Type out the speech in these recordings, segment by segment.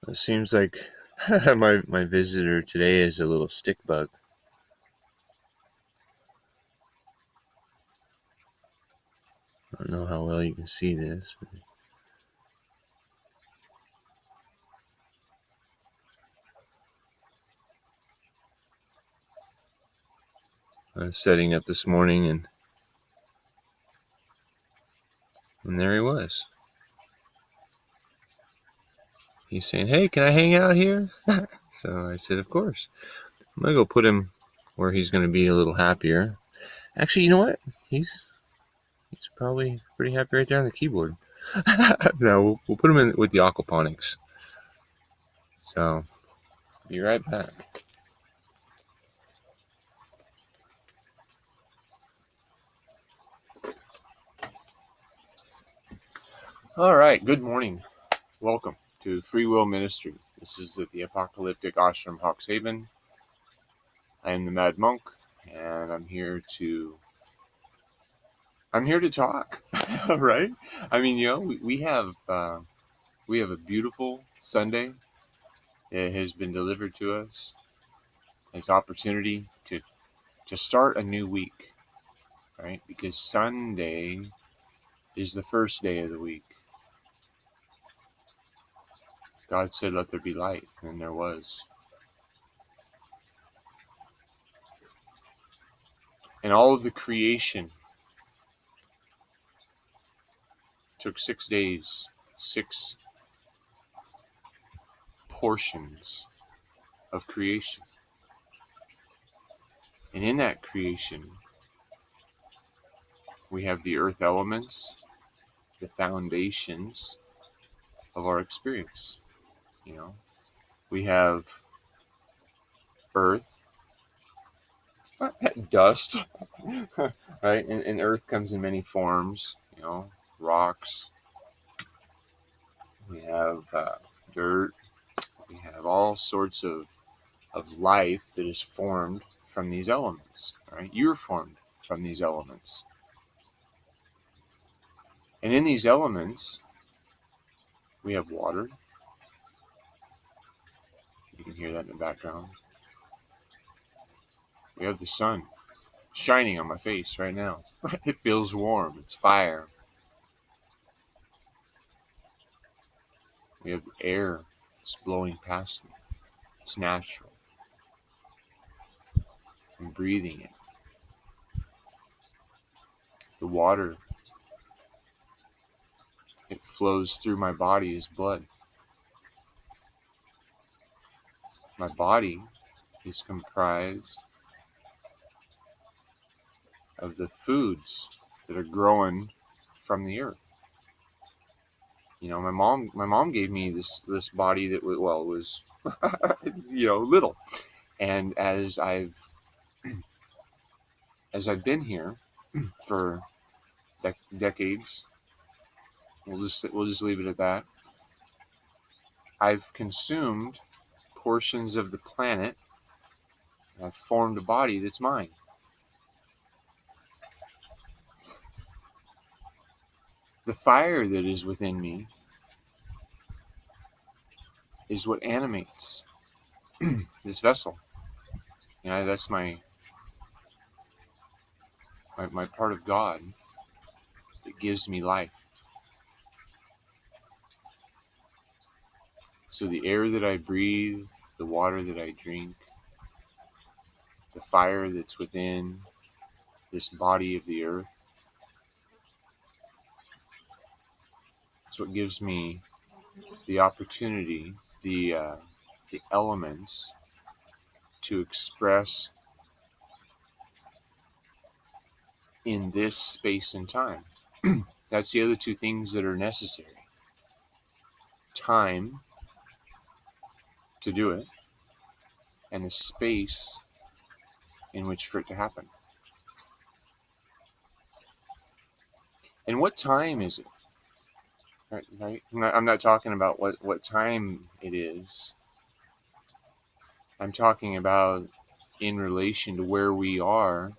It seems like my visitor today is a little stick bug. I don't know how well you can see this. I was setting up this morning and there he was. He's saying, "Hey, can I hang out here?" So I said, "Of course." I'm gonna go put him where he's gonna be a little happier. Actually, you know what? He's probably pretty happy right there on the keyboard. No, we'll put him in with the aquaponics. So be right back. All right. Good morning. Welcome to Free Will Ministry. This is at the Apocalyptic Ashram Hawkshaven. I am the Mad Monk, and I'm here to talk. Right? I mean, we have a beautiful Sunday. It has been delivered to us. It's opportunity to start a new week, right? Because Sunday is the first day of the week. God said, "Let there be light," and there was. And all of the creation took 6 days, 6 portions of creation. And in that creation, we have the earth elements, the foundations of our experience. We have earth, dust, right? And earth comes in many forms, rocks. We have dirt. We have all sorts of life that is formed from these elements, right? You're formed from these elements. And in these elements, we have water. You can hear that in the background. We have the sun shining on my face right now. It feels warm. It's fire. We have air that's blowing past me. It's natural. I'm breathing it. The water, it flows through my body as blood. My body is comprised of the foods that are growing from the earth. My mom gave me this body that was little, and as I've been here for decades, we'll just leave it at that. I've consumed portions of the planet, and I've formed a body that's mine. The fire that is within me is what animates this vessel. That's my part of God that gives me life. So the air that I breathe, the water that I drink, the fire that's within this body of the earth, it's what gives me the opportunity, the elements to express in this space and time. That's the other two things that are necessary. Time to do it, and the space in which for it to happen. And what time is it? Right? I'm not talking about what time it is. I'm talking about in relation to where we are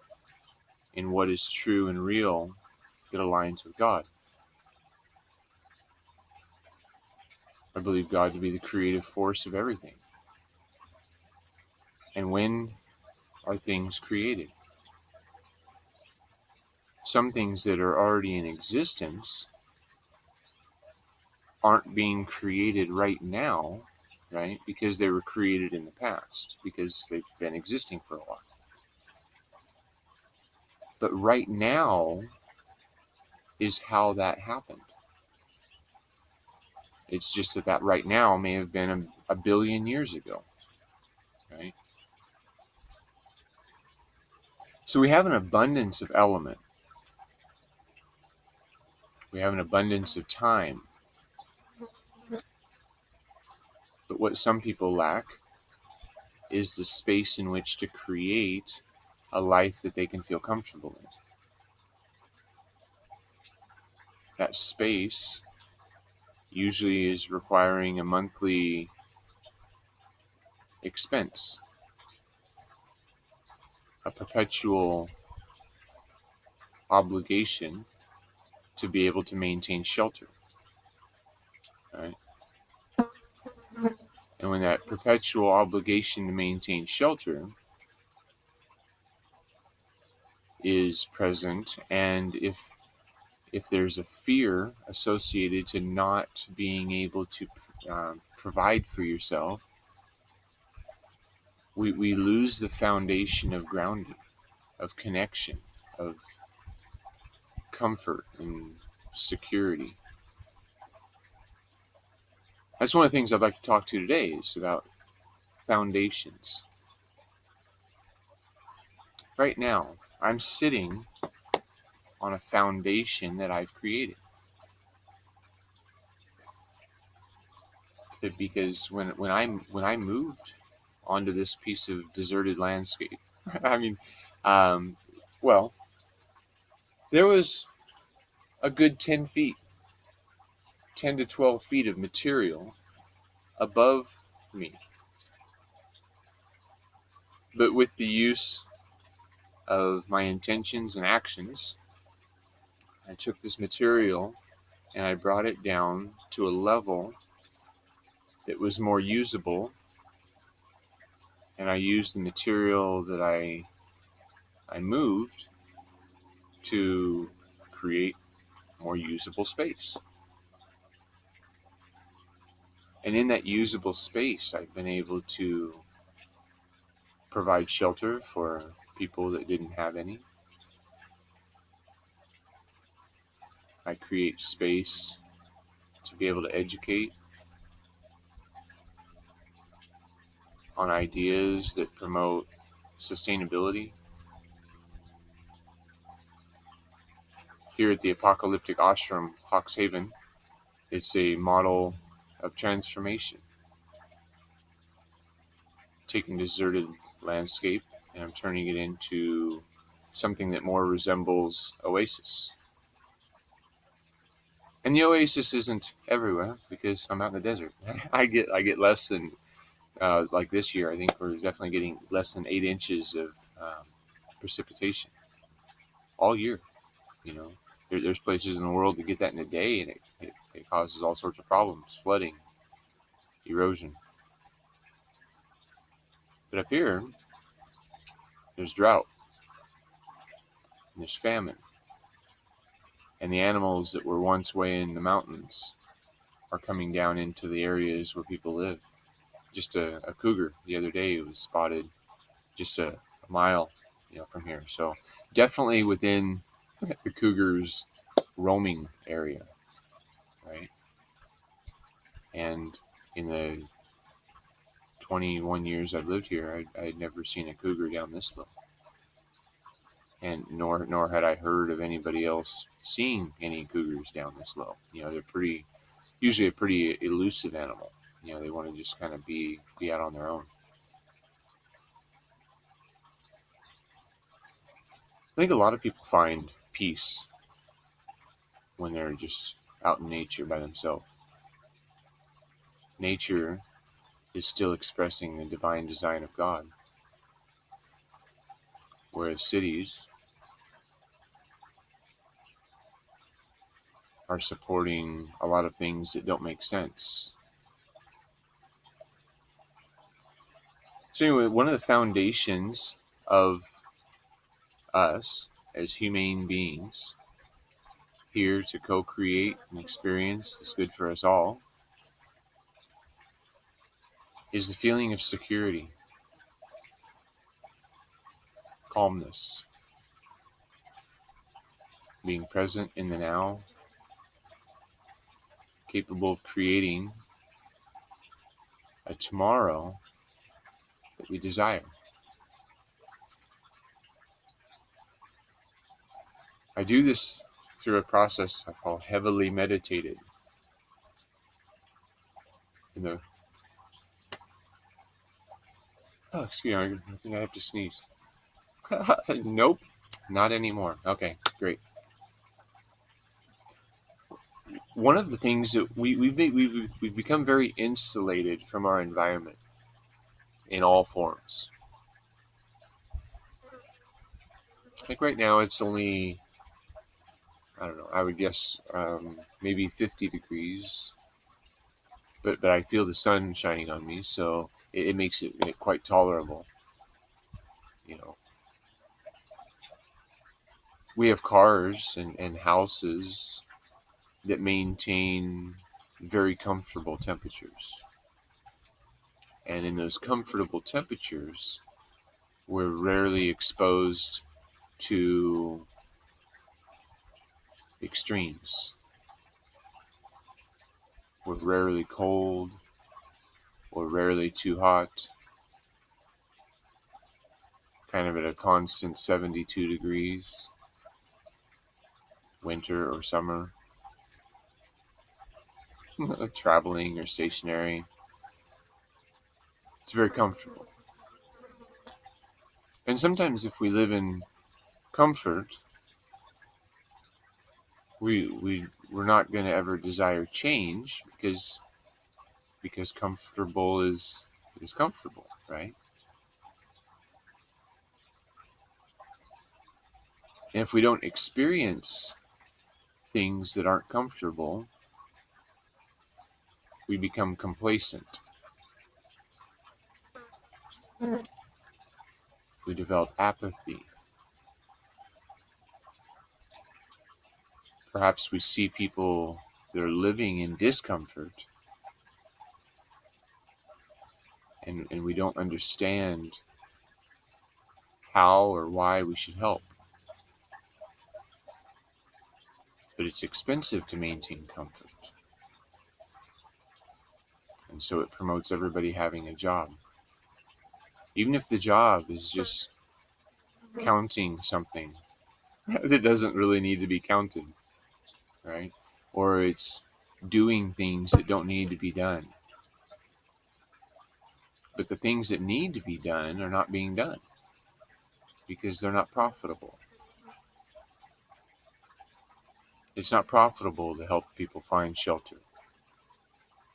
in what is true and real that aligns with God. I believe God to be the creative force of everything. And when are things created? Some things that are already in existence aren't being created right now, right? Because they were created in the past, because they've been existing for a while. But right now is how that happened. It's just that right now may have been a billion years ago, right? So we have an abundance of element. We have an abundance of time. But what some people lack is the space in which to create a life that they can feel comfortable in. That space usually is requiring a monthly expense, a perpetual obligation to be able to maintain shelter, right? And when that perpetual obligation to maintain shelter is present, and if there's a fear associated to not being able to provide for yourself, we lose the foundation of grounding, of connection, of comfort and security. That's one of the things I'd like to talk to today is about foundations. Right now, I'm sitting on a foundation that I've created. Because when I moved onto this piece of deserted landscape, I mean, well, there was a good 10 feet, 10 to 12 feet of material above me. But with the use of my intentions and actions, I took this material and I brought it down to a level that was more usable, and I used the material that I moved to create more usable space. And in that usable space, I've been able to provide shelter for people that didn't have any. I create space to be able to educate on ideas that promote sustainability. Here at the Apocalyptic Ashram, Hawks Haven, it's a model of transformation. Taking deserted landscape and I'm turning it into something that more resembles oasis. And the oasis isn't everywhere because I'm out in the desert. I get less than like this year. I think we're definitely getting less than 8 inches of precipitation all year. You know, there's places in the world that get that in a day, and it causes all sorts of problems: flooding, erosion. But up here, there's drought, and there's famine, and the animals that were once way in the mountains are coming down into the areas where people live. Just a cougar the other day was spotted just a mile, from here. So definitely within the cougar's roaming area, right? And in the 21 years I've lived here, I had never seen a cougar down this low, and nor had I heard of anybody else seeing any cougars down this low. They're usually a pretty elusive animal. They want to just kind of be out on their own. I think a lot of people find peace when they're just out in nature by themselves. Nature is still expressing the divine design of God, whereas cities are supporting a lot of things that don't make sense So anyway, one of the foundations of us as humane beings here to co-create an experience that's good for us all is the feeling of security, calmness, being present in the now, capable of creating a tomorrow that we desire. I do this through a process I call heavily meditated. Oh, excuse me, I think I have to sneeze. Nope, not anymore. Okay, great. One of the things that we've become very insulated from our environment in all forms. Like right now, it's only, I don't know, I would guess maybe 50 degrees, but I feel the sun shining on me, so it makes it quite tolerable. You know, we have cars and houses that maintain very comfortable temperatures. And in those comfortable temperatures, we're rarely exposed to extremes. We're rarely cold or rarely too hot, kind of at a constant 72 degrees, winter or summer, traveling or stationary. It's very comfortable. And sometimes if we live in comfort, we're not going to ever desire change because comfortable is comfortable, right? And if we don't experience things that aren't comfortable, we become complacent. We develop apathy. Perhaps we see people that are living in discomfort and we don't understand how or why we should help. But it's expensive to maintain comfort. And so it promotes everybody having a job. Even if the job is just counting something that doesn't really need to be counted, right? Or it's doing things that don't need to be done. But the things that need to be done are not being done because they're not profitable. It's not profitable to help people find shelter,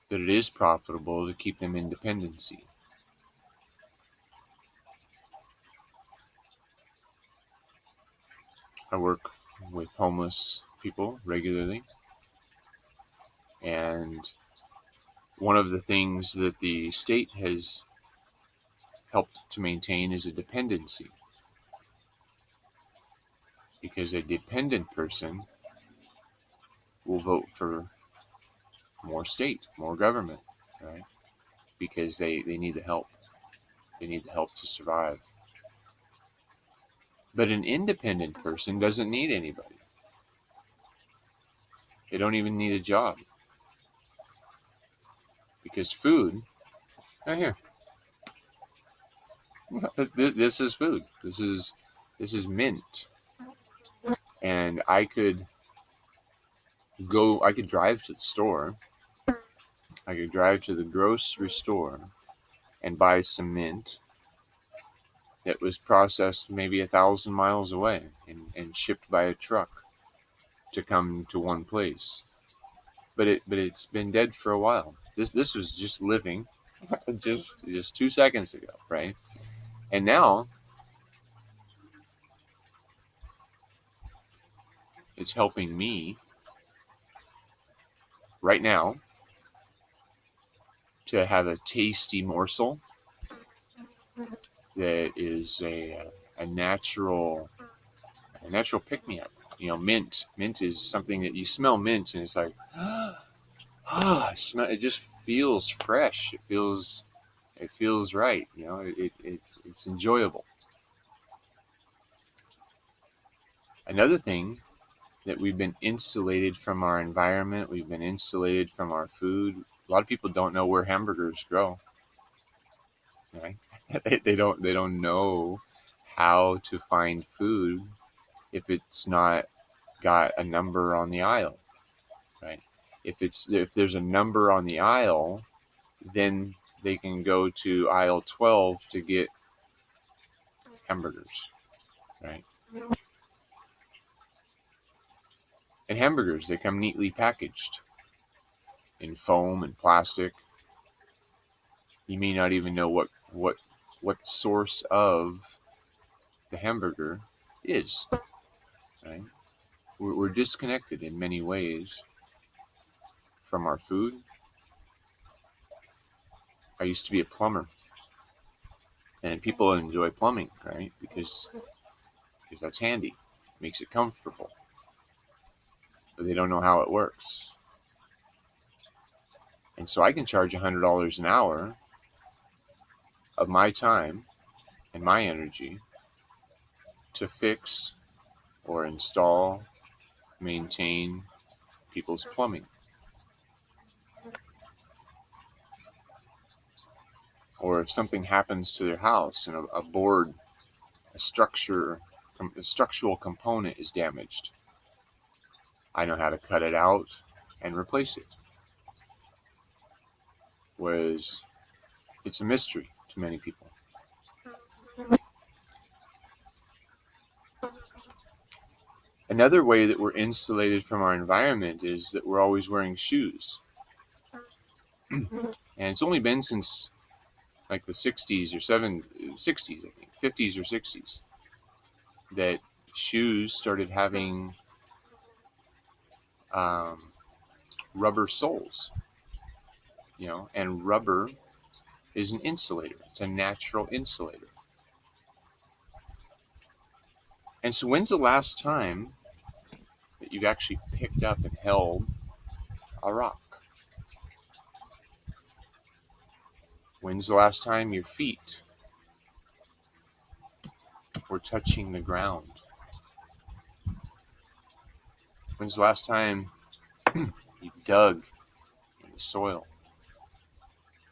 but it is profitable to keep them in dependency. I work with homeless people regularly, and one of the things that the state has helped to maintain is a dependency, because a dependent person will vote for more state, more government, right? Because they need the help. They need the help to survive. But an independent person doesn't need anybody. They don't even need a job. Because food, right here, this is food. This is mint. And I could drive to the store. I could drive to the grocery store and buy some mint that was processed maybe 1,000 miles away and shipped by a truck to come to one place. But it's been dead for a while. This was just living just 2 seconds ago, right? And now it's helping me right now to have a tasty morsel that is a natural pick-me-up. Mint is something that you smell mint and it's like, smell. It just feels fresh. It feels right. It's enjoyable. Another thing that we've been insulated from our environment. We've been insulated from our food. A lot of people don't know where hamburgers grow. Right? They don't know how to find food if it's not got a number on the aisle, right? If there's a number on the aisle, then they can go to aisle 12 to get hamburgers, right? And hamburgers, they come neatly packaged in foam and plastic. You may not even know what the source of the hamburger is, right? We're disconnected in many ways from our food. I used to be a plumber, and people enjoy plumbing, right? Because that's handy, makes it comfortable, but they don't know how it works. And so I can charge $100 an hour of my time and my energy to fix or install, maintain people's plumbing. Or if something happens to their house and a board, a structural component is damaged, I know how to cut it out and replace it. Whereas it's a mystery to many people. Another way that we're insulated from our environment is that we're always wearing shoes. And it's only been since like the 60s or 60s, I think, 50s or 60s, that shoes started having rubber soles, and rubber is an insulator. It's a natural insulator. And so when's the last time that you've actually picked up and held a rock? When's the last time your feet were touching the ground? When's the last time you dug in the soil,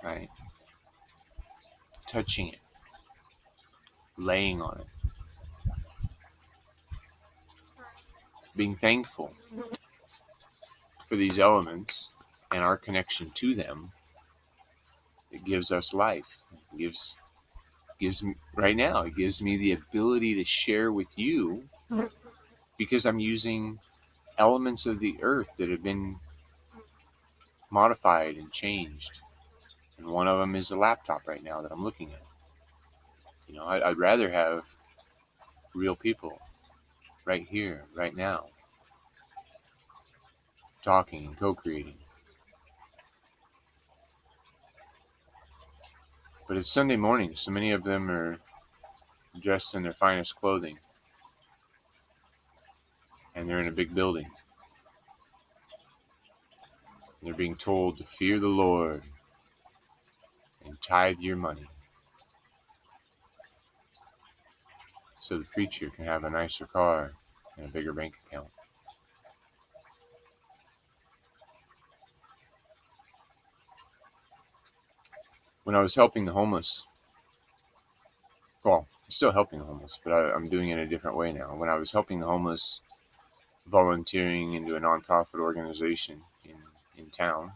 right? Touching it, laying on it, being thankful for these elements and our connection to them. It gives us life. It gives me right now. It gives me the ability to share with you because I'm using elements of the earth that have been modified and changed. And one of them is a laptop right now that I'm looking at. I'd rather have real people right here, right now, talking and co-creating. But it's Sunday morning, so many of them are dressed in their finest clothing. And they're in a big building. They're being told to fear the Lord and tithe your money so the preacher can have a nicer car and a bigger bank account. When I was helping the homeless, well, I'm still helping the homeless, but I'm doing it in a different way now. When I was helping the homeless, volunteering into a nonprofit organization in town,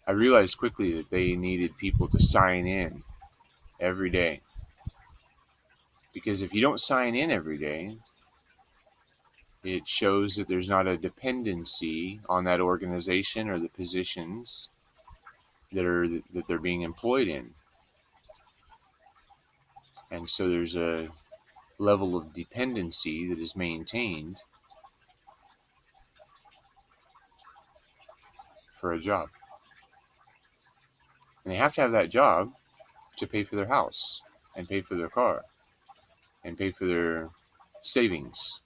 I realized quickly that they needed people to sign in every day. Because if you don't sign in every day, it shows that there's not a dependency on that organization or the positions that they're being employed in. And so there's a level of dependency that is maintained for a job. And they have to have that job to pay for their house and pay for their car and pay for their savings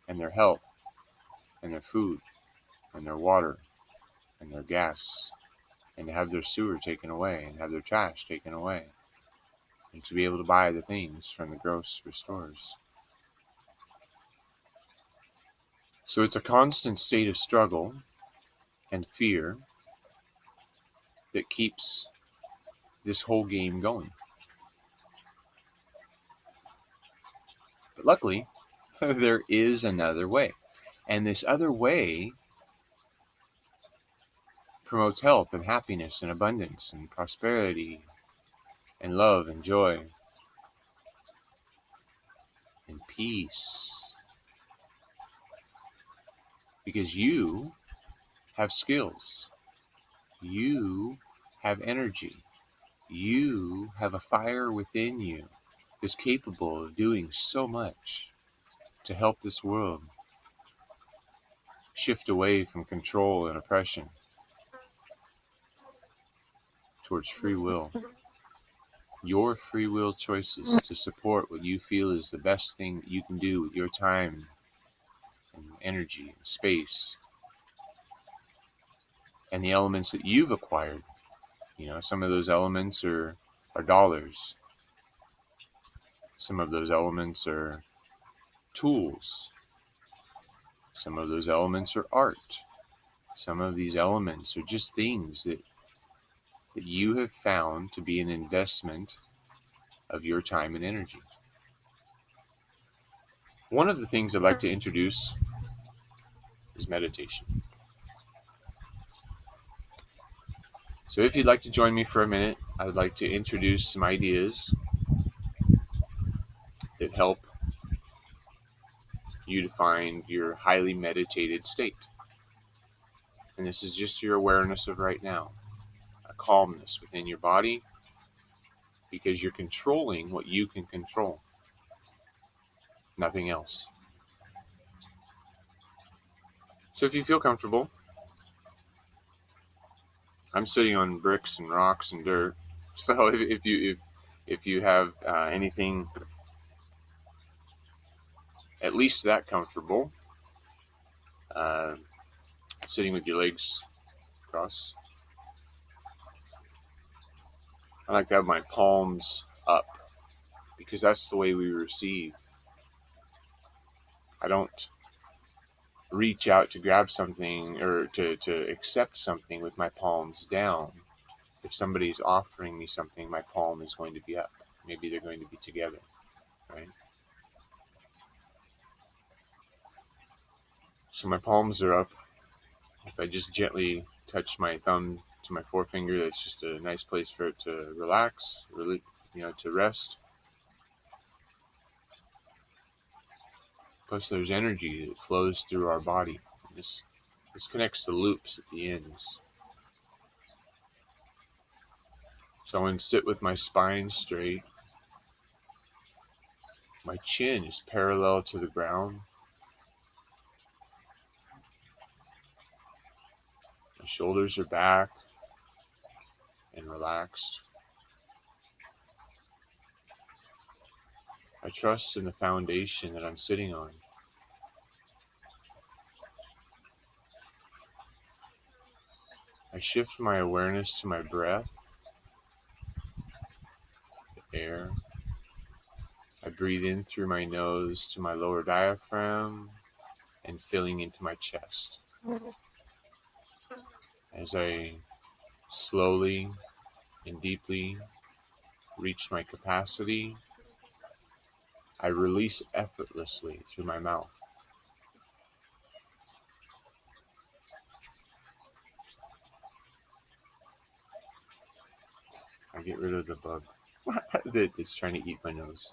and their health and their food and their water and their gas, and to have their sewer taken away and have their trash taken away, and to be able to buy the things from the grocery stores. So it's a constant state of struggle and fear that keeps this whole game going. But luckily, there is another way. And this other way promotes health and happiness and abundance and prosperity and love and joy and peace. Because you have skills. You have energy. You have a fire within you that's capable of doing so much to help this world shift away from control and oppression towards free will. Your free will choices to support what you feel is the best thing that you can do with your time and energy and space and the elements that you've acquired. You know, some of those elements are dollars. Some of those elements are tools. Some of those elements are art. Some of these elements are just things that you have found to be an investment of your time and energy. One of the things I'd like to introduce is meditation. So if you'd like to join me for a minute, I would like to introduce some ideas that help you to find your highly meditated state. And this is just your awareness of right now, a calmness within your body, because you're controlling what you can control, nothing else. So if you feel comfortable, I'm sitting on bricks and rocks and dirt. So if you have anything at least that comfortable, sitting with your legs crossed, I like to have my palms up because that's the way we receive. I don't reach out to grab something or to accept something with my palms down. If somebody's offering me something, my palm is going to be up. Maybe they're going to be together, right? So my palms are up. If I just gently touch my thumb to my forefinger, that's just a nice place for it to relax, really, to rest. Plus, there's energy that flows through our body. This connects the loops at the ends. So I'm going to sit with my spine straight. My chin is parallel to the ground. My shoulders are back and relaxed. I trust in the foundation that I'm sitting on. I shift my awareness to my breath, the air. I breathe in through my nose to my lower diaphragm and filling into my chest. As I slowly and deeply reach my capacity, I release effortlessly through my mouth. I get rid of the bug that is trying to eat my nose.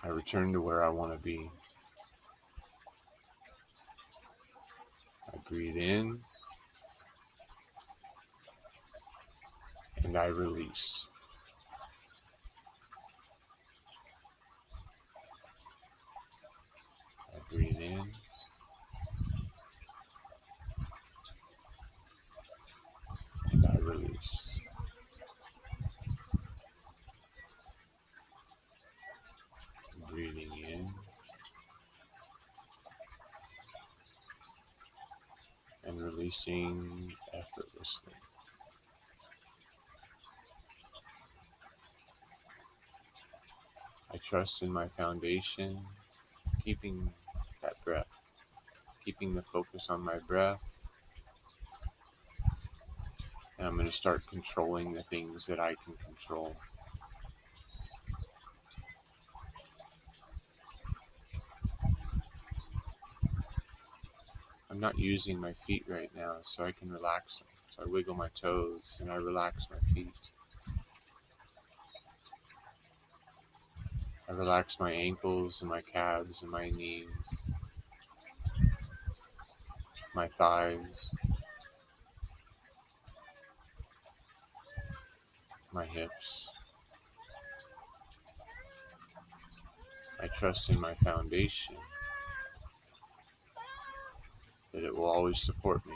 I return to where I want to be. I breathe in and I release. I breathe in and I releasing effortlessly. I trust in my foundation, keeping that breath, keeping the focus on my breath, and I'm going to start controlling the things that I can control. I'm not using my feet right now, so I can relax them. So I wiggle my toes and I relax my feet. I relax my ankles and my calves and my knees, my thighs, my hips. I trust in my foundation that it will always support me.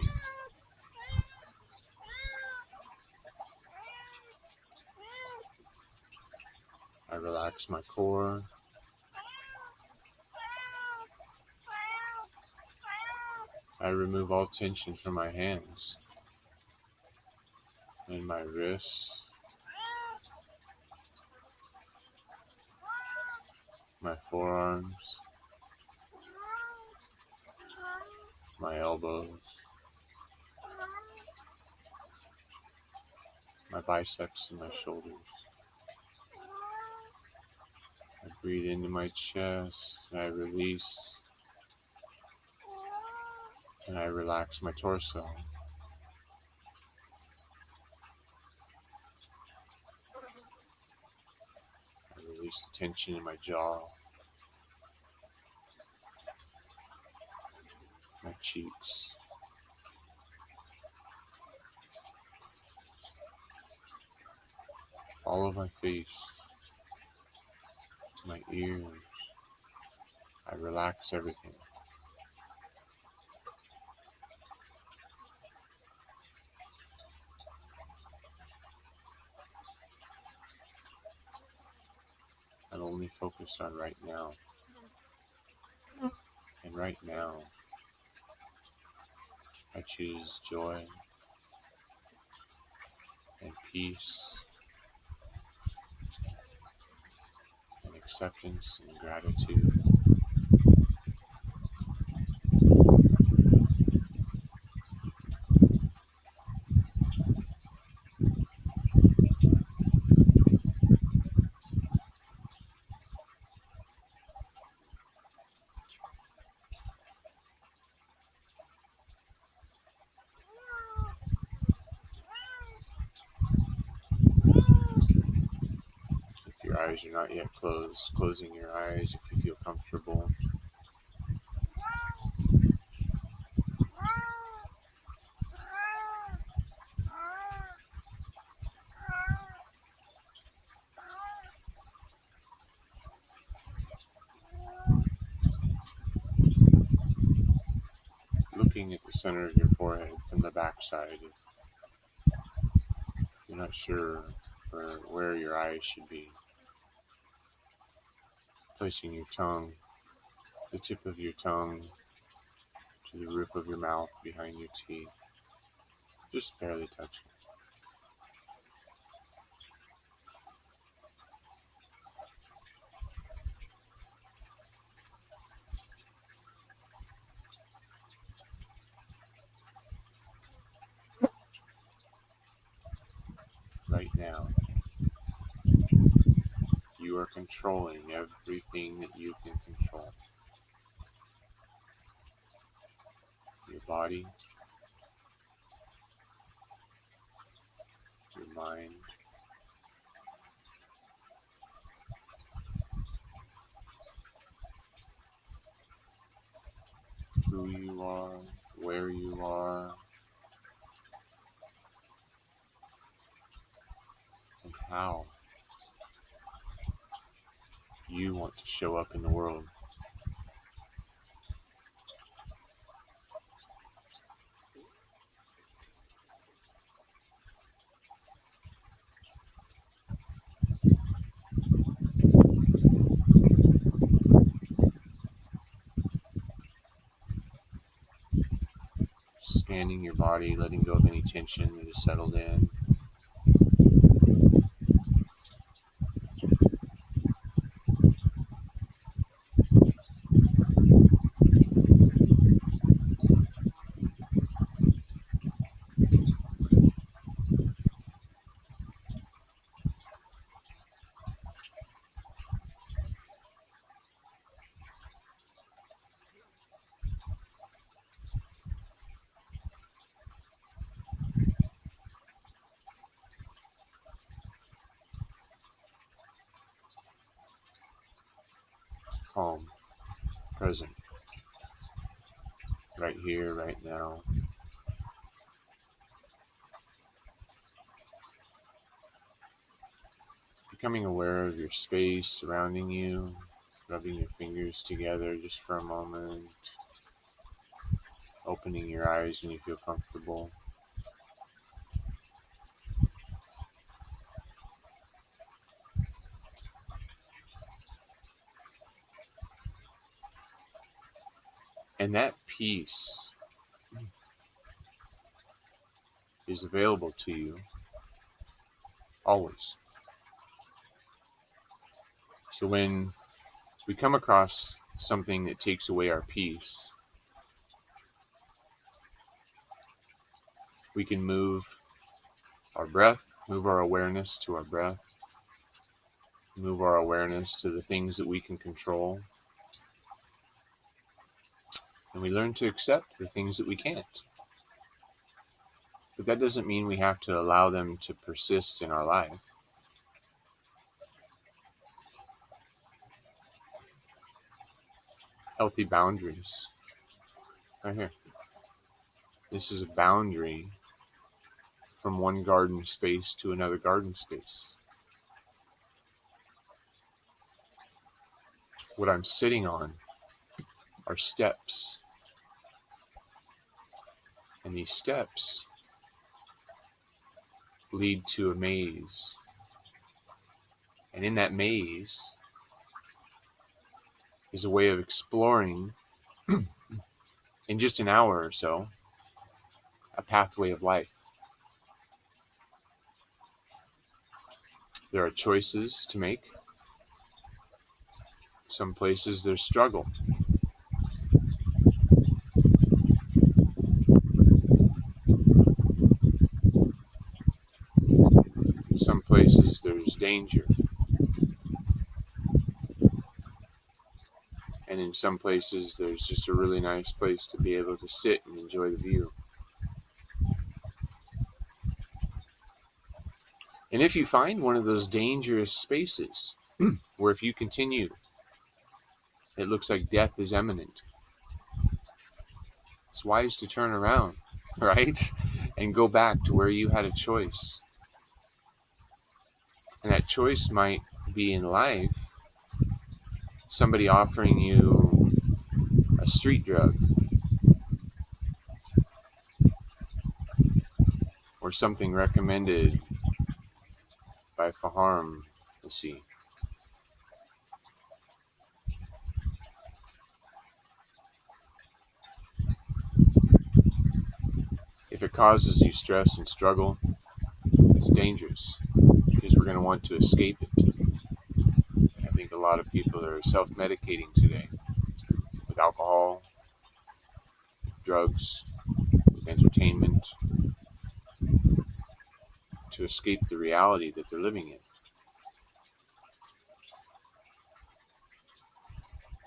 I relax my core. I remove all tension from my hands and my wrists, my forearms, my elbows, my biceps and my shoulders. I breathe into my chest and I release and I relax my torso. I release the tension in my jaw, my cheeks, all of my face, my ears. I relax everything. I'm only focused on right now. And right now, I choose joy and peace and acceptance and gratitude. If your eyes are not yet closed, closing your eyes if you feel comfortable. Looking at the center of your forehead from the backside. If you're not sure where your eyes should be, placing your tongue, the tip of your tongue, to the roof of your mouth behind your teeth. Just barely touching. Right now, you are controlling everything that you can control. Your body, your mind, who you are, where you are, and how you want to show up in the world. expanding your body, letting go of any tension that has settled in. Calm, present, right here, right now. Becoming aware of your space surrounding you, rubbing your fingers together just for a moment, opening your eyes when you feel comfortable. And that peace is available to you always. So when we come across something that takes away our peace, we can move our breath, move our awareness to our breath, move our awareness to the things that we can control, and we learn to accept the things that we can't. But that doesn't mean we have to allow them to persist in our life. Healthy boundaries. Right here. This is a boundary from one garden space to another garden space. What I'm sitting on are steps. And these steps lead to a maze. And in that maze is a way of exploring, in just an hour or so, a pathway of life. There are choices to make. Some places there's struggle. Some places there's danger. And in some places there's just a really nice place to be able to sit and enjoy the view. And if you find one of those dangerous spaces where if you continue, it looks like death is imminent, it's wise to turn around, right? And go back to where you had a choice. And that choice might be in life, somebody offering you a street drug, or something recommended by pharmacy. If it causes you stress and struggle, it's dangerous because we're going to want to escape it. I think a lot of people are self-medicating today with alcohol, drugs, entertainment, to escape the reality that they're living in.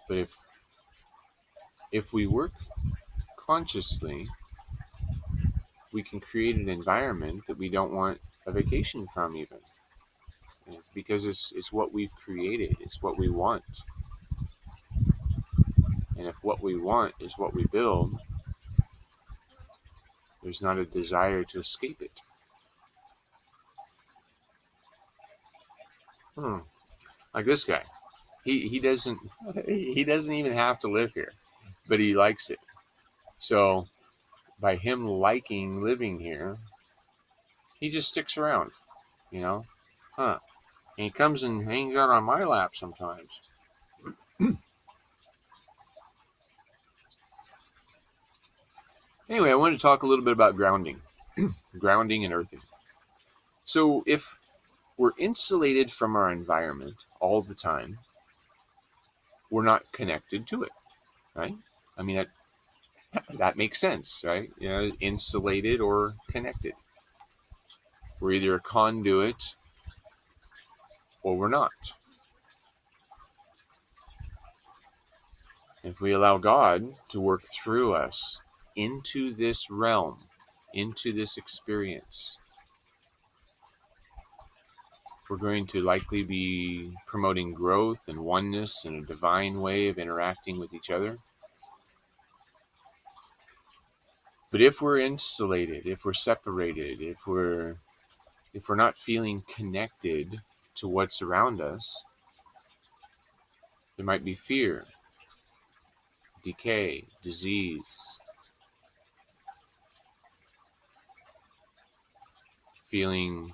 But if we work consciously, we can create an environment that we don't want a vacation from even. Because it's what we've created, it's what we want. And if what we want is what we build, there's not a desire to escape it. Like this guy. He doesn't even have to live here, but he likes it. So by him liking living here, he just sticks around, you know? And he comes and hangs out on my lap sometimes. Anyway, I wanted to talk a little bit about grounding, grounding and earthing. So if we're insulated from our environment all the time, we're not connected to it, right? I mean, that makes sense, right? Insulated or connected. We're either a conduit or we're not. If we allow God to work through us into this realm, into this experience, we're going to likely be promoting growth and oneness and a divine way of interacting with each other. But if we're insulated, if we're separated, if we're not feeling connected to what's around us, there might be fear, decay, disease, feeling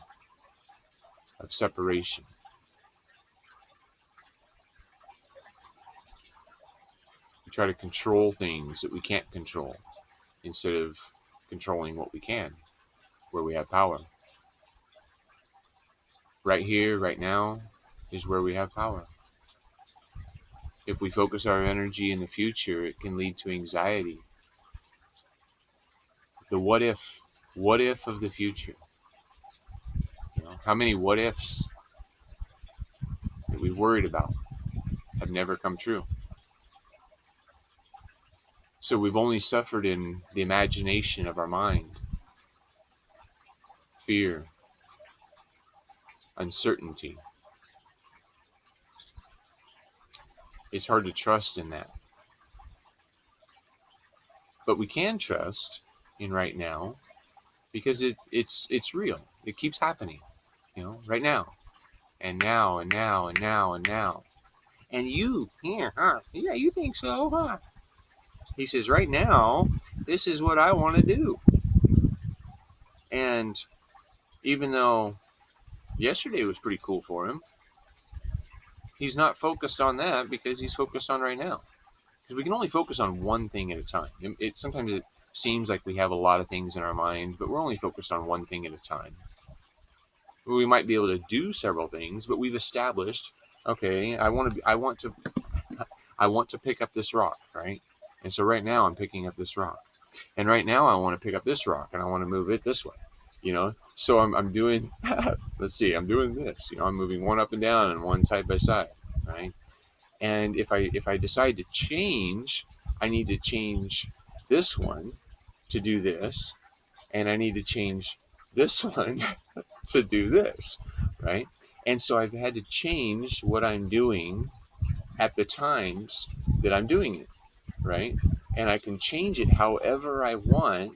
of separation. We try to control things that we can't control instead of controlling what we can, where we have power. Right here, right now, is where we have power. If we focus our energy in the future, it can lead to anxiety. The what if of the future. How many what ifs that we've worried about have never come true? So we've only suffered in the imagination of our mind. Fear, uncertainty. It's hard to trust in that. But we can trust in right now because it's real. It keeps happening, right now. And now, and now, and now, and now. And you, yeah, huh? Yeah, you think so, huh? He says, right now, this is what I want to do. And even though yesterday was pretty cool for him, he's not focused on that because he's focused on right now. Because we can only focus on one thing at a time. Sometimes it seems like we have a lot of things in our mind, but we're only focused on one thing at a time. We might be able to do several things, but we've established, okay, I want to pick up this rock, right? And so right now I'm picking up this rock. And right now I want to pick up this rock and I want to move it this way. So I'm doing let's see, I'm doing this. I'm moving one up and down and one side by side, right? And if I decide to change, I need to change this one to do this, and I need to change this one to do this, right? And so I've had to change what I'm doing at the times that I'm doing it, right? And I can change it however I want,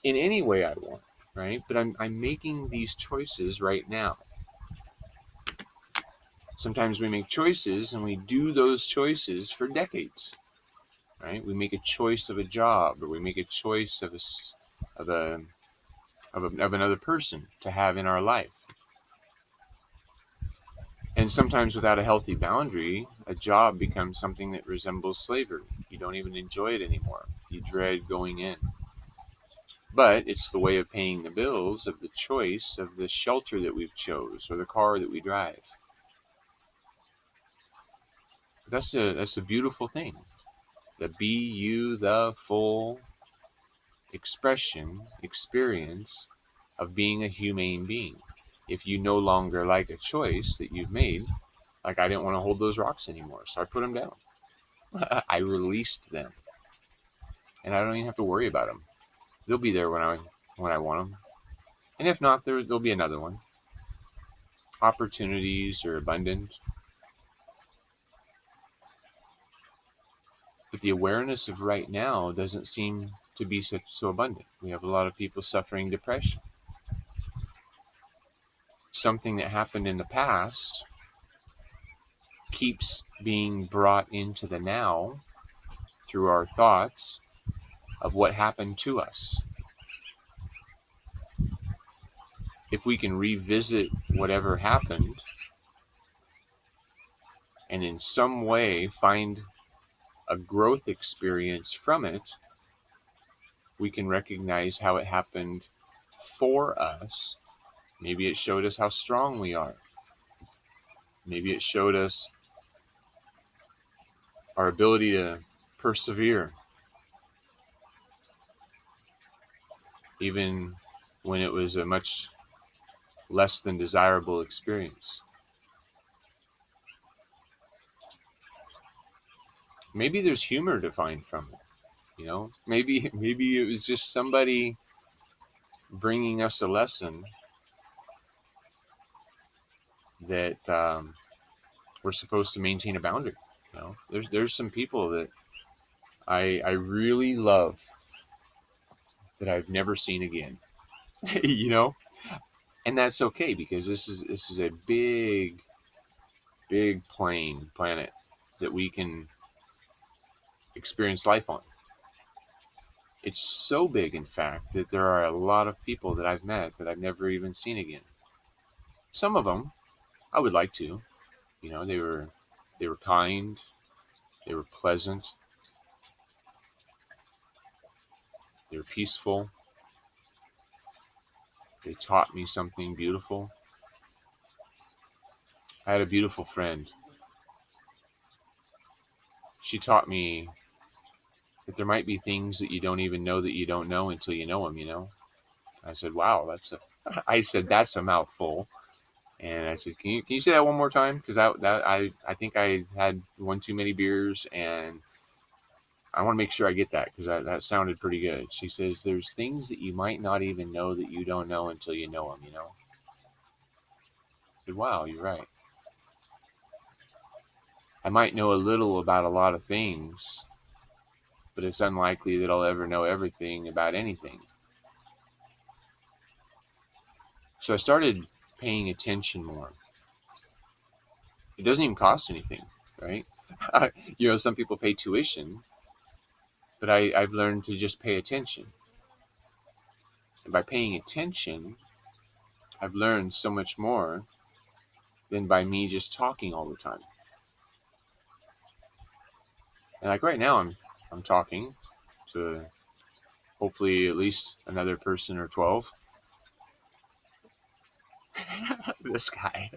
in any way I want, right? But I'm making these choices right now. Sometimes we make choices and we do those choices for decades, right? We make a choice of a job, or we make a choice of another person to have in our life. And sometimes without a healthy boundary, a job becomes something that resembles slavery. You don't even enjoy it anymore. You dread going in. But it's the way of paying the bills of the choice of the shelter that we've chose or the car that we drive. That's a beautiful thing. The be you, the full experience of being a humane being. If you no longer like a choice that you've made, like I didn't want to hold those rocks anymore, so I put them down. I released them, and I don't even have to worry about them. They'll be there when I want them, and if not, there'll be another one. Opportunities are abundant, but the awareness of right now doesn't seem to be so abundant. We have a lot of people suffering depression. Something that happened in the past keeps being brought into the now through our thoughts of what happened to us. If we can revisit whatever happened and in some way find a growth experience from it, we can recognize how it happened for us. Maybe it showed us how strong we are. Maybe it showed us our ability to persevere, even when it was a much less than desirable experience. Maybe there's humor to find from it. Maybe it was just somebody bringing us a lesson that we're supposed to maintain a boundary. There's some people that I really love that I've never seen again. you know, and that's okay because this is a big planet that we can experience life on. It's so big, in fact, that there are a lot of people that I've met that I've never even seen again. Some of them I would like to. They were kind, they were pleasant, they were peaceful. They taught me something beautiful. I had a beautiful friend. She taught me that there might be things that you don't even know that you don't know until you know them. I said, wow, I said, that's a mouthful. And I said, can you say that one more time? Because I think I had one too many beers, and I want to make sure I get that because that sounded pretty good. She says, there's things that you might not even know that you don't know until you know them, I said, wow, you're right. I might know a little about a lot of things, but it's unlikely that I'll ever know everything about anything. So I started paying attention more. It doesn't even cost anything, right? Some people pay tuition, but I've learned to just pay attention. And by paying attention, I've learned so much more than by me just talking all the time. And like right now, I'm talking to hopefully at least another person or 12. This guy,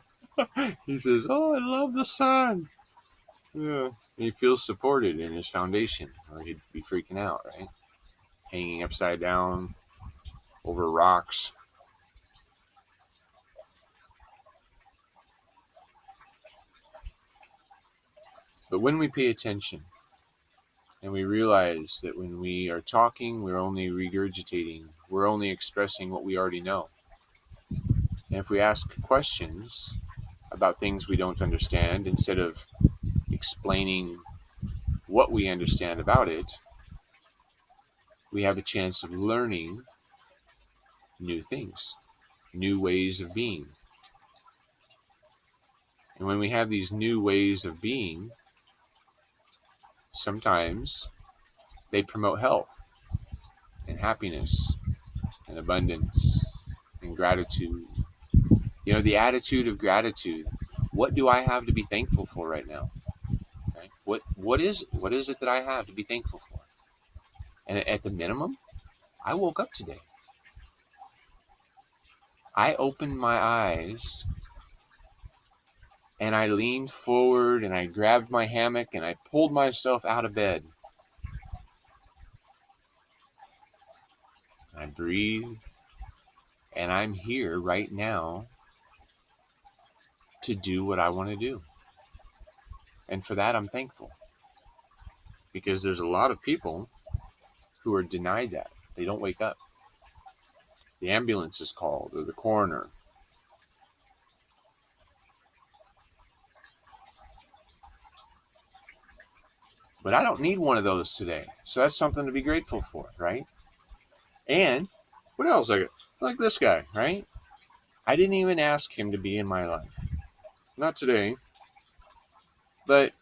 he says, "Oh, I love the sun." Yeah, he feels supported in his foundation, or he'd be freaking out, right? Hanging upside down over rocks. But when we pay attention and we realize that when we are talking, we're only regurgitating, we're only expressing what we already know. And if we ask questions about things we don't understand, instead of explaining what we understand about it, we have a chance of learning new things, new ways of being. And when we have these new ways of being, sometimes they promote health and happiness and abundance and gratitude. The attitude of gratitude. What do I have to be thankful for right now? Right? What is it that I have to be thankful for? And at the minimum, I woke up today. I opened my eyes and I leaned forward and I grabbed my hammock and I pulled myself out of bed. I breathe, and I'm here right now to do what I want to do. And for that, I'm thankful. Because there's a lot of people who are denied that. They don't wake up. The ambulance is called, or the coroner. But I don't need one of those today. So that's something to be grateful for, right? And what else? Like this guy, right? I didn't even ask him to be in my life. Not today. But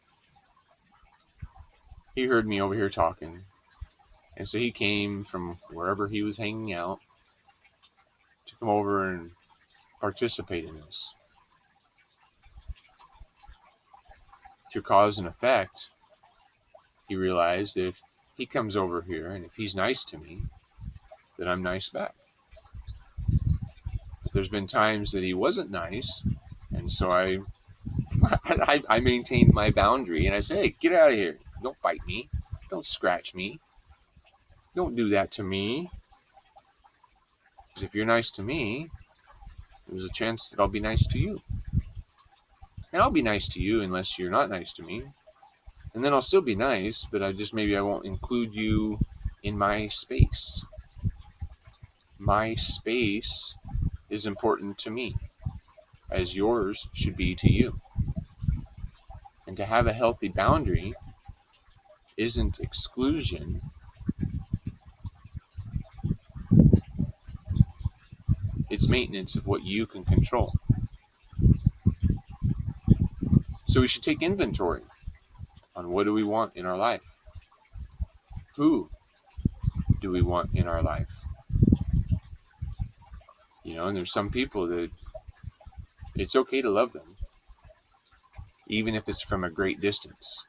he heard me over here talking. And so he came from wherever he was hanging out to come over and participate in this. Through cause and effect, he realized that if he comes over here and if he's nice to me, that I'm nice back. But there's been times that he wasn't nice, and so I maintained my boundary, and I said, hey, get out of here. Don't bite me. Don't scratch me. Don't do that to me. Because if you're nice to me, there's a chance that I'll be nice to you. And I'll be nice to you unless you're not nice to me. And then I'll still be nice, but maybe I won't include you in my space. My space is important to me, as yours should be to you. And to have a healthy boundary isn't exclusion. It's maintenance of what you can control. So we should take inventory on what do we want in our life? Who do we want in our life? And there's some people that it's okay to love them, even if it's from a great distance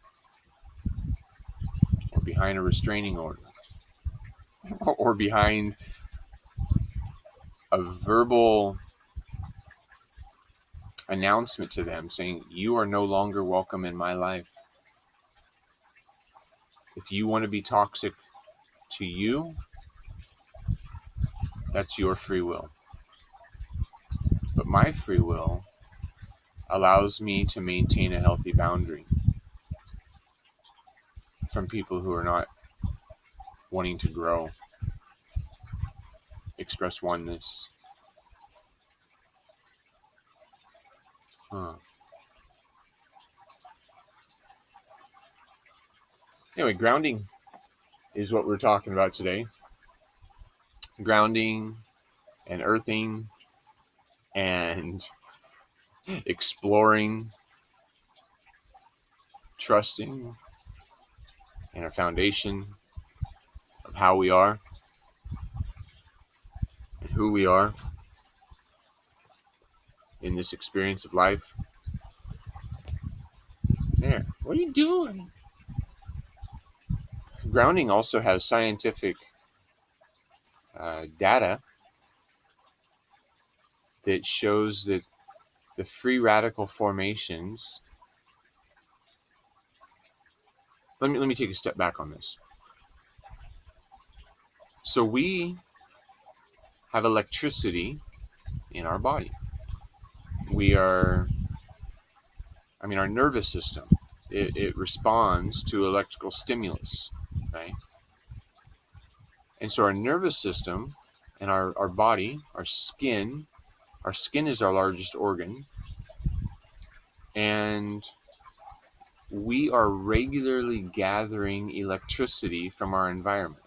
or behind a restraining order or behind a verbal announcement to them saying, you are no longer welcome in my life. If you want to be toxic to you, that's your free will. But my free will allows me to maintain a healthy boundary from people who are not wanting to grow, express oneness. Anyway, grounding is what we're talking about today. Grounding and earthing and exploring, trusting in a foundation of how we are and who we are in this experience of life. There, what are you doing? Grounding also has scientific data that shows that the free radical formations. Let me take a step back on this. So we have electricity in our body. Our nervous system, it responds to electrical stimulus, right? And so our nervous system and our body, our skin is our largest organ, and we are regularly gathering electricity from our environment.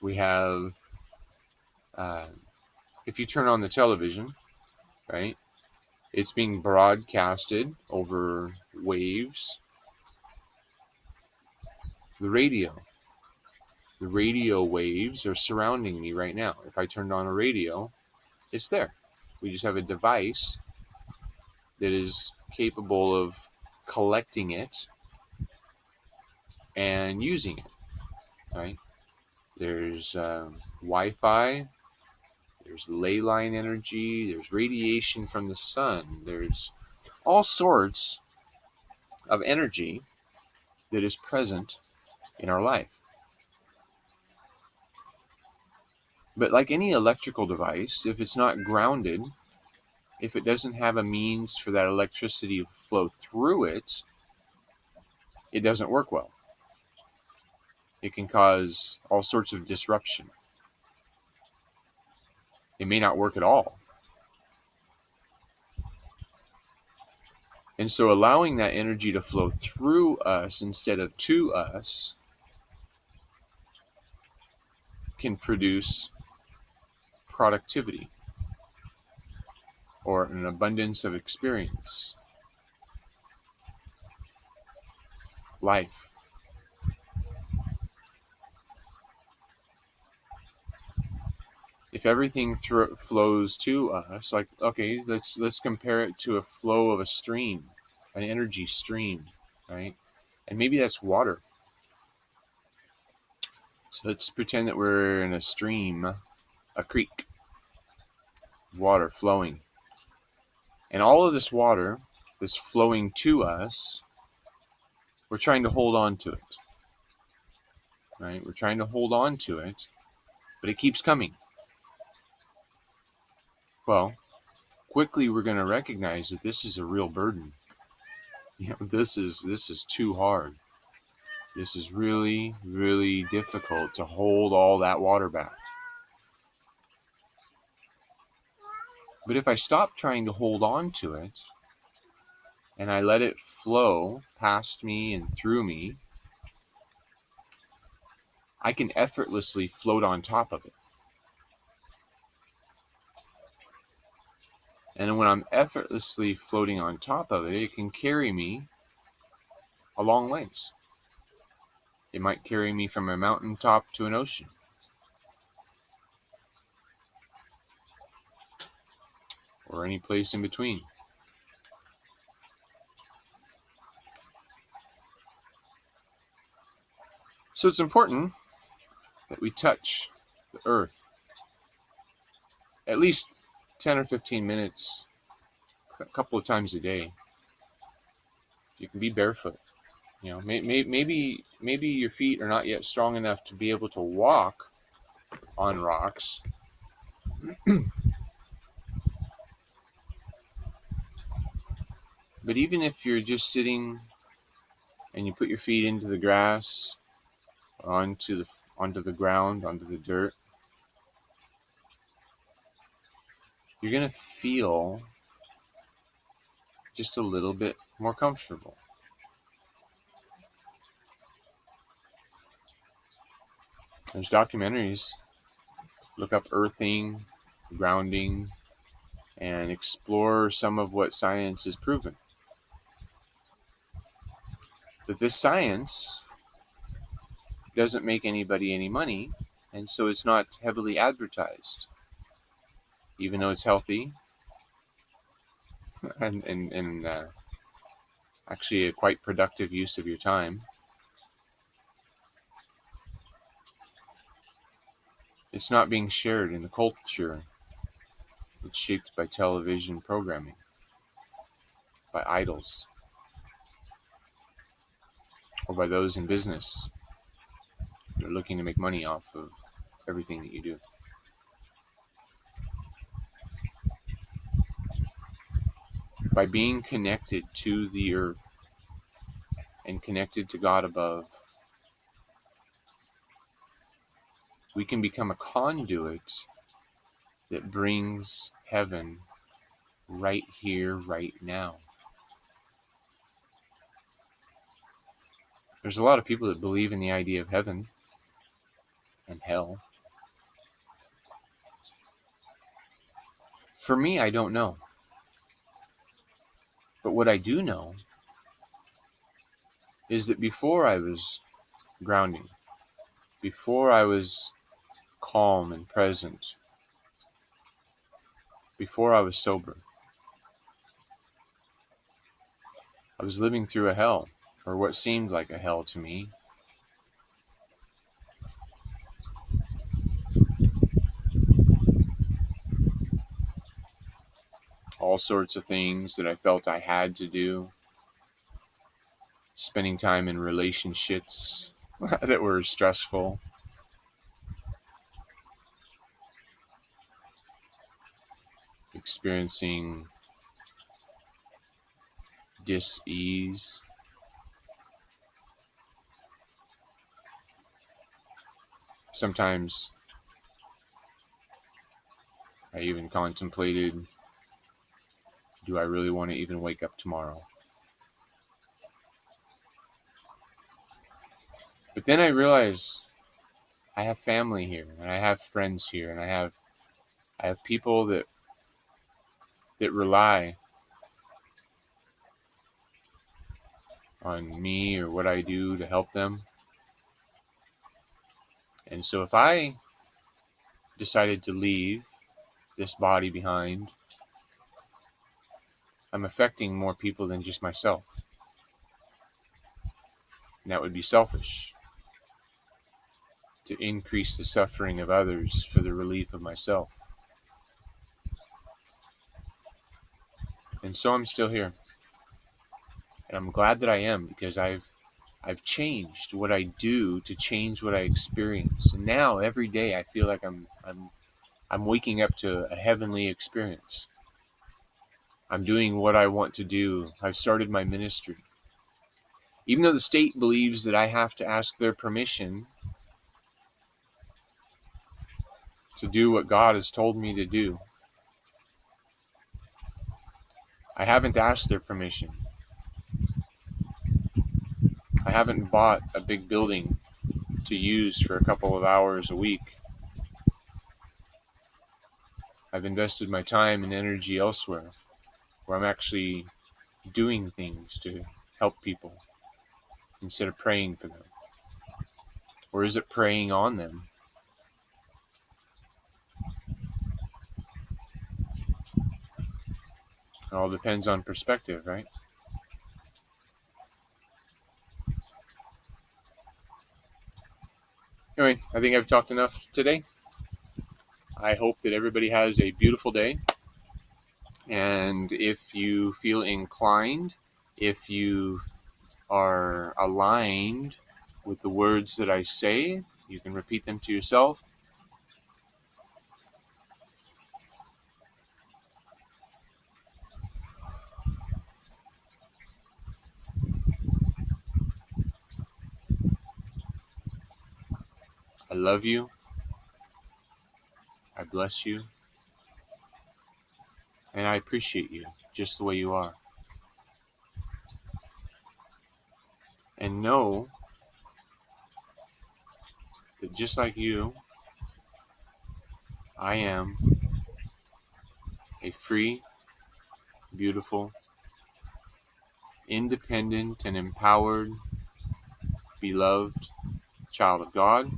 We have, if you turn on the television, right, it's being broadcasted over waves. The radio waves are surrounding me right now. If I turned on a radio, it's there. We just have a device that is capable of collecting it and using it, right? There's Wi-Fi, there's ley line energy, there's radiation from the sun, there's all sorts of energy that is present in our life. But like any electrical device, if it's not grounded, if it doesn't have a means for that electricity to flow through it, it doesn't work well. It can cause all sorts of disruption. It may not work at all. And so allowing that energy to flow through us instead of to us can produce productivity or an abundance of experience, life. If everything flows to us, like, okay, let's compare it to a flow of a stream, an energy stream, right? And maybe that's water. Let's pretend that we're in a stream, a creek, water flowing. And all of this water that's flowing to us, we're trying to hold on to it. Right? We're trying to hold on to it, but it keeps coming. Well, quickly we're going to recognize that this is a real burden. This is too hard. This is really, really difficult to hold all that water back. But if I stop trying to hold on to it and I let it flow past me and through me, I can effortlessly float on top of it. And when I'm effortlessly floating on top of it, it can carry me a long ways. It might carry me from a mountaintop to an ocean. Or any place in between. So it's important that we touch the earth at least 10 or 15 minutes, a couple of times a day. You can be barefoot. Maybe your feet are not yet strong enough to be able to walk on rocks. But even if you're just sitting and you put your feet into the grass, onto the ground, onto the dirt, you're going to feel just a little bit more comfortable. There's documentaries. Look up earthing, grounding, and explore some of what science has proven. But this science doesn't make anybody any money, and so it's not heavily advertised, even though it's healthy and actually a quite productive use of your time. It's not being shared in the culture that's shaped by television programming, by idols, or by those in business that are looking to make money off of everything that you do. By being connected to the earth and connected to God above, we can become a conduit that brings heaven right here, right now. There's a lot of people that believe in the idea of heaven and hell. For me, I don't know. But what I do know is that before I was grounding, before I was calm and present, before I was sober, I was living through a hell, or what seemed like a hell to me. All sorts of things that I felt I had to do. Spending time in relationships that were stressful. Experiencing dis-ease. Sometimes I even contemplated, do I really want to even wake up tomorrow? But then I realized I have family here, and I have friends here, and I have people that rely on me or what I do to help them. And so if I decided to leave this body behind, I'm affecting more people than just myself. And that would be selfish. to increase the suffering of others for the relief of myself. And so I'm still here. And I'm glad that I am, because I've changed what I do to change what I experience. And now every day I feel like I'm waking up to a heavenly experience. I'm doing what I want to do. I've started my ministry. Even though the state believes that I have to ask their permission to do what God has told me to do, I haven't asked their permission. I haven't bought a big building to use for a couple of hours a week. I've invested my time and energy elsewhere, where I'm actually doing things to help people instead of praying for them. Or is it preying on them? It all depends on perspective, right? Anyway, I think I've talked enough today. I hope that everybody has a beautiful day. And if you feel inclined, if you are aligned with the words that I say, you can repeat them to yourself. I love you. I bless you. And I appreciate you just the way you are. And know that just like you, I am a free, beautiful, independent, and empowered, beloved child of God.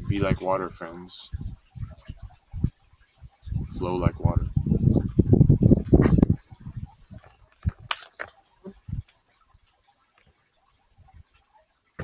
Be like water, friends. Flow like water.